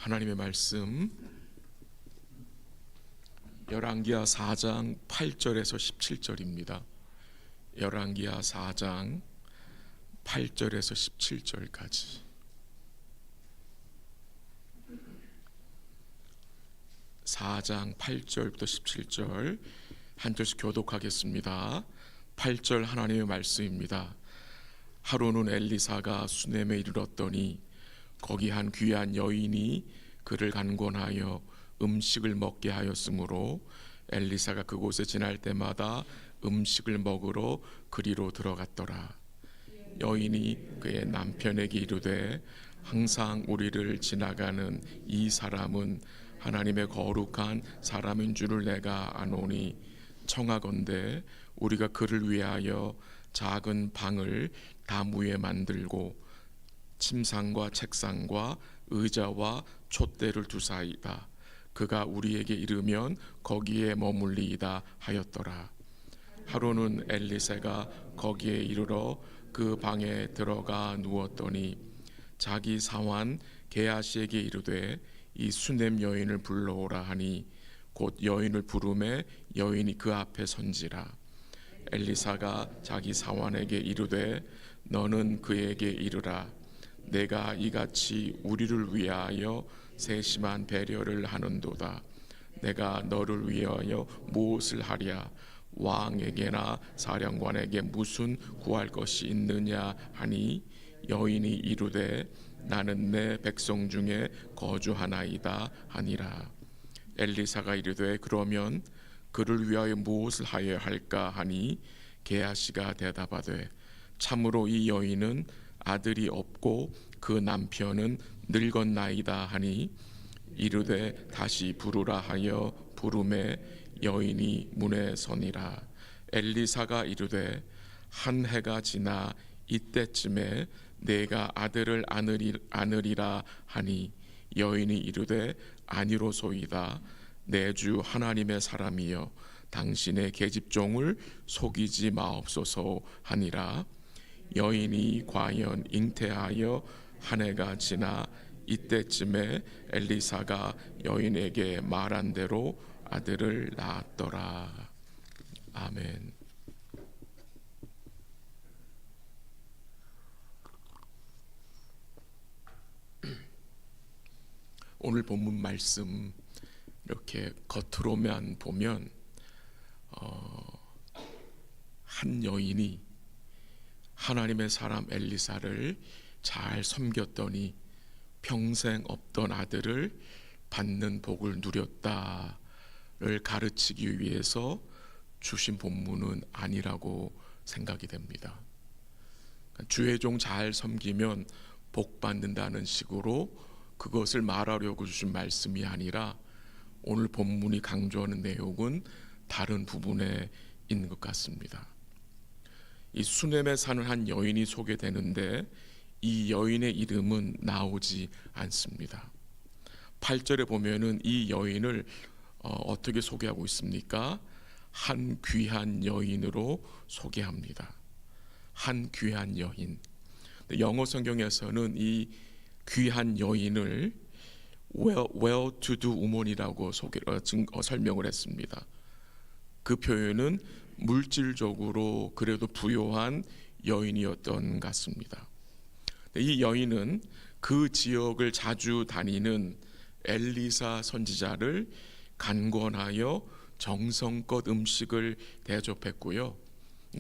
하나님의 말씀 열왕기하 4장 8절에서 17절입니다. 열왕기하 4장 8절에서 17절까지. (4장 8절부터 17절) 한 절씩 교독하겠습니다. 8절 하나님의 말씀입니다. 하루는 엘리사가 수넴에 이르렀더니 거기 한 귀한 여인이 그를 간곤하여 음식을 먹게 하였으므로 엘리사가 그곳에 지날 때마다 음식을 먹으러 그리로 들어갔더라. 여인이 그의 남편에게 이르되 항상 우리를 지나가는 이 사람은 하나님의 거룩한 사람인 줄을 내가 아노니 청하건대 우리가 그를 위하여 작은 방을 담 위에 만들고 침상과 책상과 의자와 촛대를 두사이다. 그가 우리에게 이르면 거기에 머물리이다 하였더라. 하루는 엘리사가 거기에 이르러 그 방에 들어가 누웠더니 자기 사환 게하시에게 이르되 이 수넴 여인을 불러오라 하니 곧 여인을 부르매 여인이 그 앞에 선지라. 엘리사가 자기 사환에게 이르되 너는 그에게 이르라. 내가 이같이 우리를 위하여 세심한 배려를 하는도다. 내가 너를 위하여 무엇을 하랴? 왕에게나 사령관에게 무슨 구할 것이 있느냐 하니 여인이 이르되 나는 내 백성 중에 거주하나이다 하니라. 엘리사가 이르되 그러면 그를 위하여 무엇을 하여야 할까 하니 게하시가 대답하되 참으로 이 여인은 아들이 없고 그 남편은 늙었나이다 하니 이르되 다시 부르라 하여 부르매 여인이 문에 서니라. 엘리사가 이르되 한 해가 지나 이때쯤에 내가 아들을 안으리라 하니 여인이 이르되 아니로소이다. 내 주 하나님의 사람이여 당신의 계집종을 속이지 마옵소서 하니라. 여인이 과연 잉태하여 한 해가 지나 이때쯤에 엘리사가 여인에게 말한 대로 아들을 낳았더라. 아멘. 오늘 본문 말씀 이렇게 겉으로만 보면 한 여인이 하나님의 사람 엘리사를 잘 섬겼더니 평생 없던 아들을 받는 복을 누렸다를 가르치기 위해서 주신 본문은 아니라고 생각이 됩니다. 주의 종 잘 섬기면 복 받는다는 식으로 그것을 말하려고 주신 말씀이 아니라 오늘 본문이 강조하는 내용은 다른 부분에 있는 것 같습니다. 이 수넴에 사는 한 여인이 소개되는데 이 여인의 이름은 나오지 않습니다. 8절에 보면은 이 여인을 어떻게 소개하고 있습니까? 한 귀한 여인으로 소개합니다. 한 귀한 여인. 영어 성경에서는 이 귀한 여인을 well-to-do woman이라고 설명을 했습니다. 그 표현은 물질적으로 그래도 부유한 여인이었던 것 같습니다. 이 여인은 그 지역을 자주 다니는 엘리사 선지자를 간권하여 정성껏 음식을 대접했고요.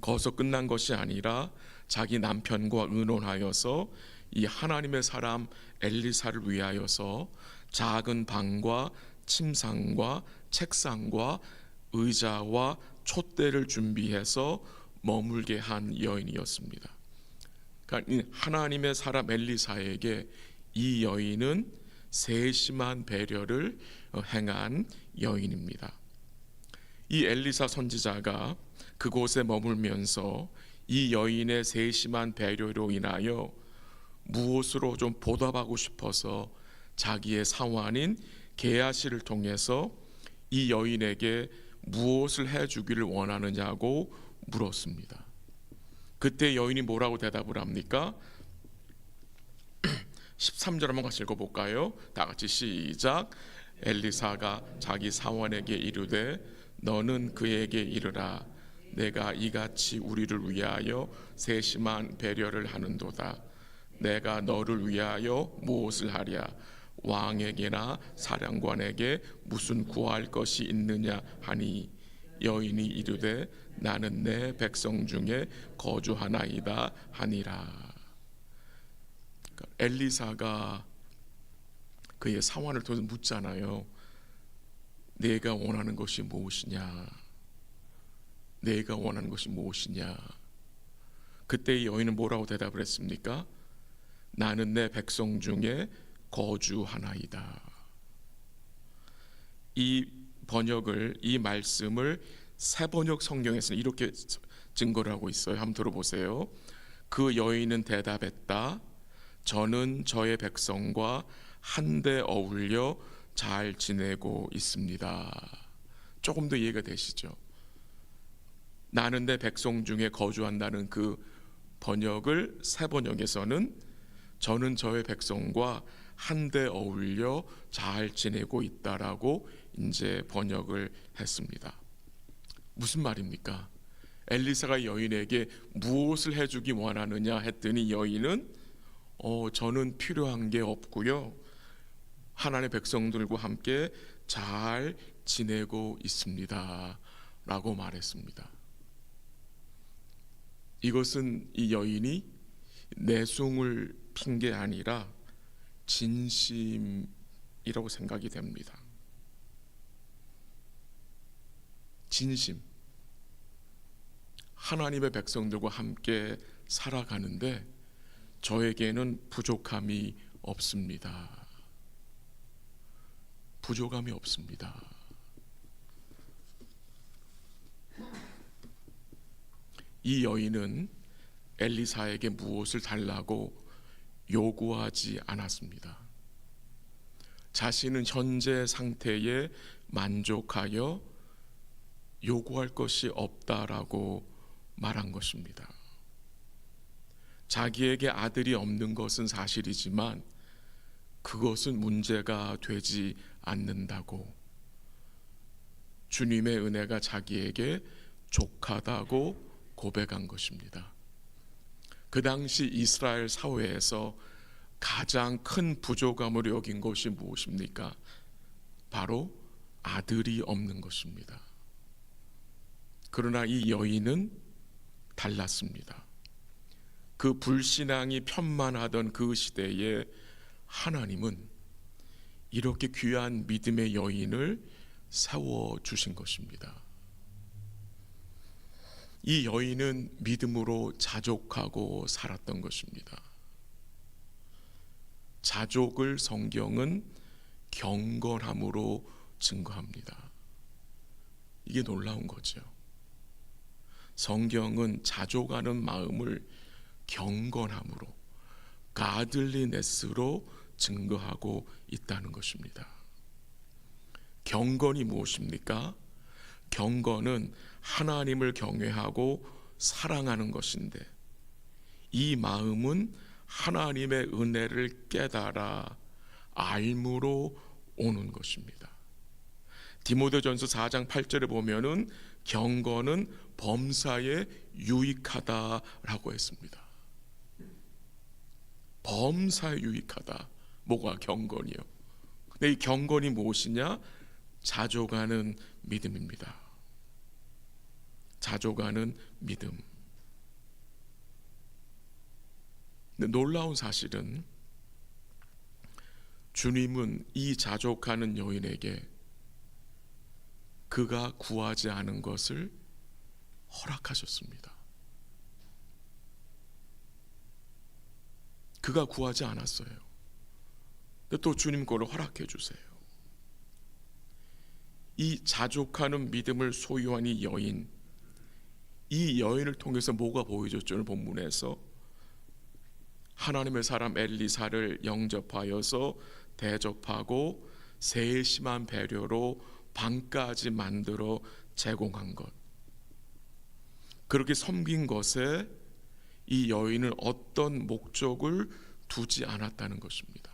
거기서 끝난 것이 아니라 자기 남편과 의논하여서 이 하나님의 사람 엘리사를 위하여서 작은 방과 침상과 책상과 의자와 촛대를 준비해서 머물게 한 여인이었습니다. 그러니까 하나님의 사람 엘리사에게 이 여인은 세심한 배려를 행한 여인입니다. 이 엘리사 선지자가 그곳에 머물면서 이 여인의 세심한 배려로 인하여 무엇으로 좀 보답하고 싶어서 자기의 사환인 게하시를 통해서 이 여인에게 무엇을 해주기를 원하느냐고 물었습니다. 그때 여인이 뭐라고 대답을 합니까? 13절 한번 같이 읽어볼까요? 다 같이 시작. 엘리사가 자기 사원에게 이르되 너는 그에게 이르라 내가 이같이 우리를 위하여 세심한 배려를 하는도다. 내가 너를 위하여 무엇을 하랴? 왕에게나 사령관에게 무슨 구할 것이 있느냐 하니 여인이 이르되 나는 내 백성 중에 거주하나이다 하니라. 엘리사가 그의 사원을 통해서 묻잖아요. 내가 원하는 것이 무엇이냐? 내가 원하는 것이 무엇이냐? 그때 여인은 뭐라고 대답을 했습니까? 나는 내 백성 중에 거주하나이다. 이 번역을, 이 말씀을 새 번역 성경에서는 이렇게 증거를 하고 있어요. 한번 들어보세요. 그 여인은 대답했다. 저는 저의 백성과 한데 어울려 잘 지내고 있습니다. 조금 더 이해가 되시죠? 나는 내 백성 중에 거주한다는 그 번역을 새 번역에서는 저는 저의 백성과 한데 어울려 잘 지내고 있다라고 이제 번역을 했습니다. 무슨 말입니까? 엘리사가 여인에게 무엇을 해주기 원하느냐 했더니 여인은 저는 필요한 게 없고요. 하나님의 백성들과 함께 잘 지내고 있습니다. 라고 말했습니다. 이것은 이 여인이 내숭을 핀 게 아니라 진심이라고 생각이 됩니다. 진심. 하나님의 백성들과 함께 살아가는데 저에게는 부족함이 없습니다. 부족함이 없습니다. 이 여인은 엘리사에게 무엇을 달라고 요구하지 않았습니다. 자신은 현재 상태에 만족하여 요구할 것이 없다라고 말한 것입니다. 자기에게 아들이 없는 것은 사실이지만 그것은 문제가 되지 않는다고, 주님의 은혜가 자기에게 족하다고 고백한 것입니다. 그 당시 이스라엘 사회에서 가장 큰 부족함으로 여긴 것이 무엇입니까? 바로 아들이 없는 것입니다. 그러나 이 여인은 달랐습니다. 그 불신앙이 편만하던 그 시대에 하나님은 이렇게 귀한 믿음의 여인을 세워주신 것입니다. 이 여인은 믿음으로 자족하고 살았던 것입니다. 자족을 성경은 경건함으로 증거합니다. 이게 놀라운 거죠. 성경은 자족하는 마음을 경건함으로, 가들리네스로 증거하고 있다는 것입니다. 경건이 무엇입니까? 경건은 하나님을 경외하고 사랑하는 것인데 이 마음은 하나님의 은혜를 깨달아 알므로 오는 것입니다. 디모데전서 4장 8절에 보면은 경건은 범사에 유익하다라고 했습니다. 범사에 유익하다. 뭐가 경건이요? 근데 이 경건이 무엇이냐? 자족하는 믿음입니다. 자족하는 믿음. 근데 놀라운 사실은 주님은 이 자족하는 여인에게 그가 구하지 않은 것을 허락하셨습니다. 그가 구하지 않았어요. 근데 또 주님 그걸 허락해 주세요. 이 자족하는 믿음을 소유한 이 여인, 이 여인을 통해서 뭐가 보여줬죠? 오늘 본문에서 하나님의 사람 엘리사를 영접하여서 대접하고 세심한 배려로 방까지 만들어 제공한 것, 그렇게 섬긴 것에 이 여인은 어떤 목적을 두지 않았다는 것입니다.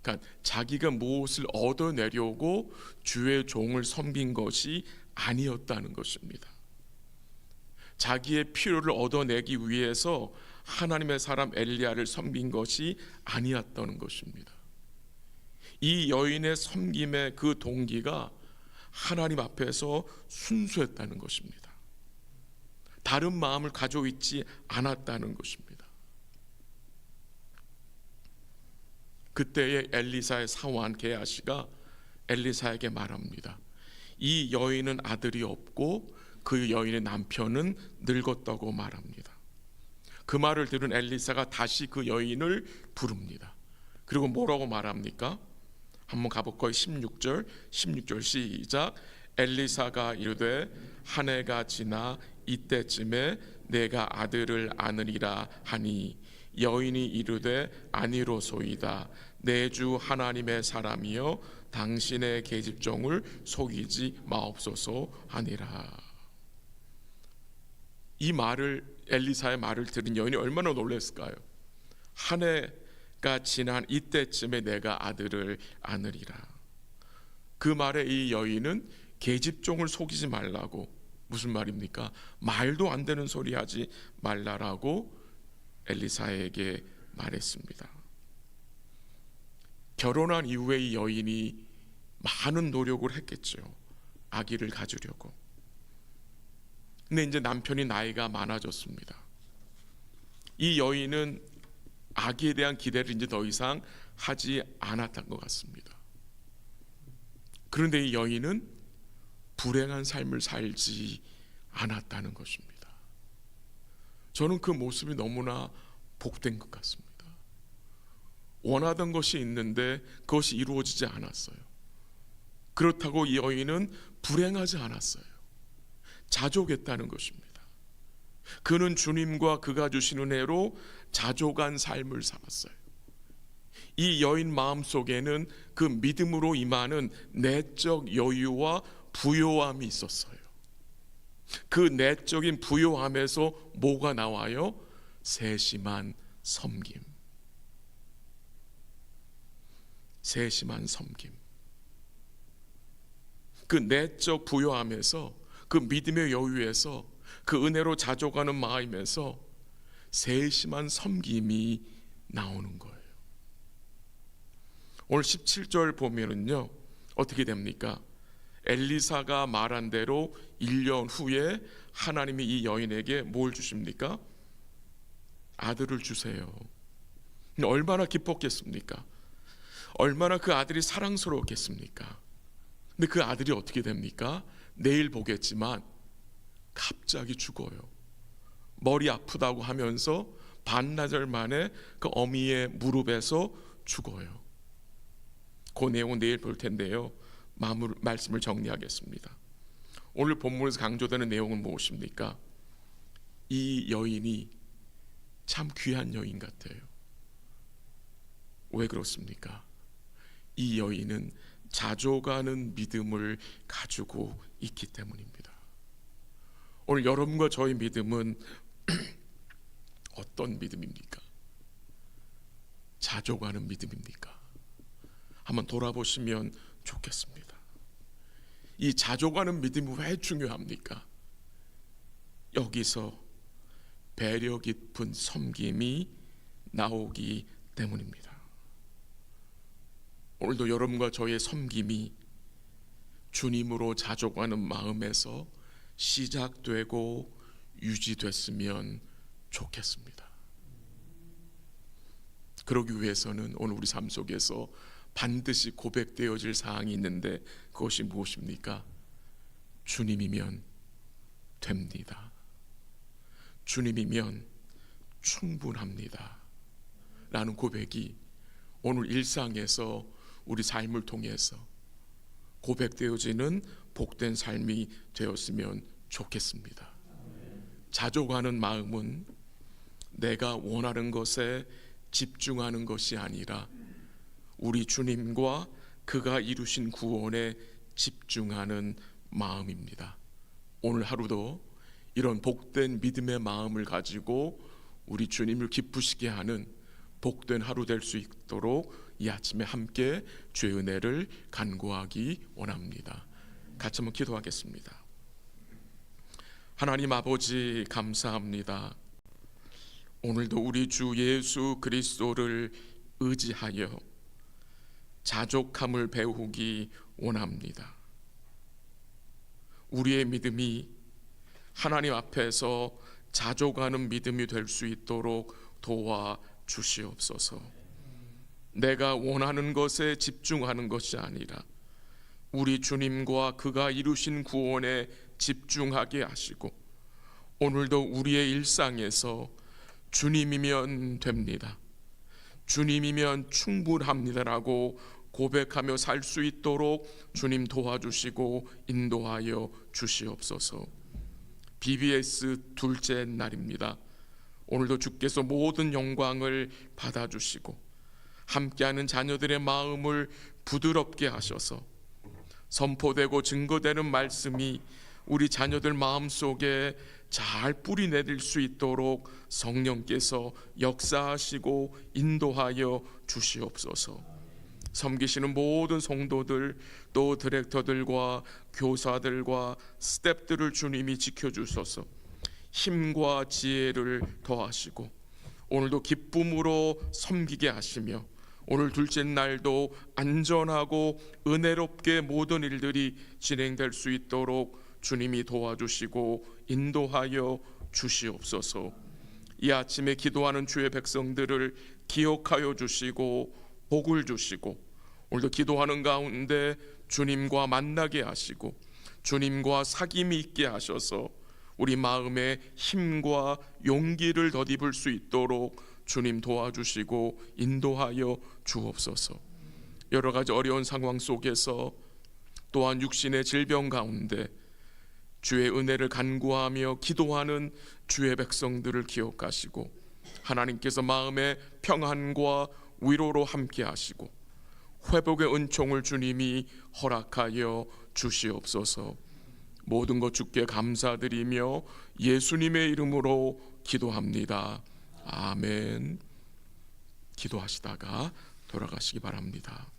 그러니까 자기가 무엇을 얻어내려고 주의 종을 섬긴 것이 아니었다는 것입니다. 자기의 필요를 얻어내기 위해서 하나님의 사람 엘리야를 섬긴 것이 아니었다는 것입니다. 이 여인의 섬김의 그 동기가 하나님 앞에서 순수했다는 것입니다. 다른 마음을 가지고 있지 않았다는 것입니다. 그때의 엘리사의 사원 게하시가 엘리사에게 말합니다. 이 여인은 아들이 없고 그 여인의 남편은 늙었다고 말합니다. 그 말을 들은 엘리사가 다시 그 여인을 부릅니다. 그리고 뭐라고 말합니까? 한번 가볼까요? 16절 시작. 엘리사가 이르되 한 해가 지나 이때쯤에 내가 아들을 안으리라 하니 여인이 이르되 아니로소이다. 내 주 하나님의 사람이여 당신의 계집종을 속이지 마옵소서 하니라. 이 말을, 엘리사의 말을 들은 여인이 얼마나 놀랐을까요? 한 해가 지난 이때쯤에 내가 아들을 안으리라. 그 말에 이 여인은 계집종을 속이지 말라고, 무슨 말입니까? 말도 안 되는 소리 하지 말라라고 엘리사에게 말했습니다. 결혼한 이후에 이 여인이 많은 노력을 했겠죠. 아기를 가지려고. 근데 이제 남편이 나이가 많아졌습니다. 이 여인은 아기에 대한 기대를 이제 더 이상 하지 않았던 것 같습니다. 그런데 이 여인은 불행한 삶을 살지 않았다는 것입니다. 저는 그 모습이 너무나 복된 것 같습니다. 원하던 것이 있는데 그것이 이루어지지 않았어요. 그렇다고 이 여인은 불행하지 않았어요. 자족했다는 것입니다. 그는 주님과 그가 주신 은혜로 자족한 삶을 살았어요. 이 여인 마음속에는 그 믿음으로 임하는 내적 여유와 부요함이 있었어요. 그 내적인 부요함에서 뭐가 나와요? 세심한 섬김. 세심한 섬김. 그 내적 부요함에서, 그 믿음의 여유에서, 그 은혜로 자족하는 마음에서 세심한 섬김이 나오는 거예요. 오늘 17절 보면은요, 어떻게 됩니까? 엘리사가 말한 대로 1년 후에 하나님이 이 여인에게 뭘 주십니까? 아들을 주세요. 얼마나 기뻤겠습니까? 얼마나 그 아들이 사랑스러웠겠습니까? 근데 그 아들이 어떻게 됩니까? 내일 보겠지만 갑자기 죽어요. 머리 아프다고 하면서 반나절 만에 그 어미의 무릎에서 죽어요. 그 내용은 내일 볼 텐데요, 말씀을 정리하겠습니다. 오늘 본문에서 강조되는 내용은 무엇입니까? 이 여인이 참 귀한 여인 같아요. 왜 그렇습니까? 이 여인은 자족하는 믿음을 가지고 있기 때문입니다. 오늘 여러분과 저의 믿음은 어떤 믿음입니까? 자족하는 믿음입니까? 한번 돌아보시면 좋겠습니다. 이 자족하는 믿음이 왜 중요합니까? 여기서 배려 깊은 섬김이 나오기 때문입니다. 오늘도 여러분과 저의 섬김이 주님으로 자족하는 마음에서 시작되고 유지됐으면 좋겠습니다. 그러기 위해서는 오늘 우리 삶 속에서 반드시 고백되어질 사항이 있는데, 그것이 무엇입니까? 주님이면 됩니다. 주님이면 충분합니다 라는 고백이 오늘 일상에서 우리 삶을 통해서 고백되어지는 복된 삶이 되었으면 좋겠습니다. 자족하는 마음은 내가 원하는 것에 집중하는 것이 아니라 우리 주님과 그가 이루신 구원에 집중하는 마음입니다. 오늘 하루도 이런 복된 믿음의 마음을 가지고 우리 주님을 기쁘시게 하는 복된 하루 될 수 있도록 이 아침에 함께 주의 은혜를 간구하기 원합니다. 같이 한번 기도하겠습니다. 하나님 아버지, 감사합니다. 오늘도 우리 주 예수 그리스도를 의지하여 자족함을 배우기 원합니다. 우리의 믿음이 하나님 앞에서 자족하는 믿음이 될 수 있도록 도와 주시옵소서. 내가 원하는 것에 집중하는 것이 아니라 우리 주님과 그가 이루신 구원에 집중하게 하시고, 오늘도 우리의 일상에서 주님이면 됩니다, 주님이면 충분합니다라고 고백하며 살 수 있도록 주님 도와주시고 인도하여 주시옵소서. BBS 둘째 날입니다. 오늘도 주께서 모든 영광을 받아주시고 함께하는 자녀들의 마음을 부드럽게 하셔서 선포되고 증거되는 말씀이 우리 자녀들 마음속에 잘 뿌리 내릴 수 있도록 성령께서 역사하시고 인도하여 주시옵소서. 섬기시는 모든 성도들, 또 디렉터들과 교사들과 스태프들을 주님이 지켜주셔서 힘과 지혜를 더하시고 오늘도 기쁨으로 섬기게 하시며, 오늘 둘째 날도 안전하고 은혜롭게 모든 일들이 진행될 수 있도록 주님이 도와주시고 인도하여 주시옵소서. 이 아침에 기도하는 주의 백성들을 기억하여 주시고 복을 주시고, 오늘도 기도하는 가운데 주님과 만나게 하시고 주님과 사귐이 있게 하셔서 우리 마음에 힘과 용기를 덧입을 수 있도록 주님 도와주시고 인도하여 주옵소서. 여러 가지 어려운 상황 속에서 또한 육신의 질병 가운데 주의 은혜를 간구하며 기도하는 주의 백성들을 기억하시고 하나님께서 마음의 평안과 위로로 함께 하시고 회복의 은총을 주님이 허락하여 주시옵소서. 모든 것 주께 감사드리며 예수님의 이름으로 기도합니다. 아멘. 기도하시다가 돌아가시기 바랍니다.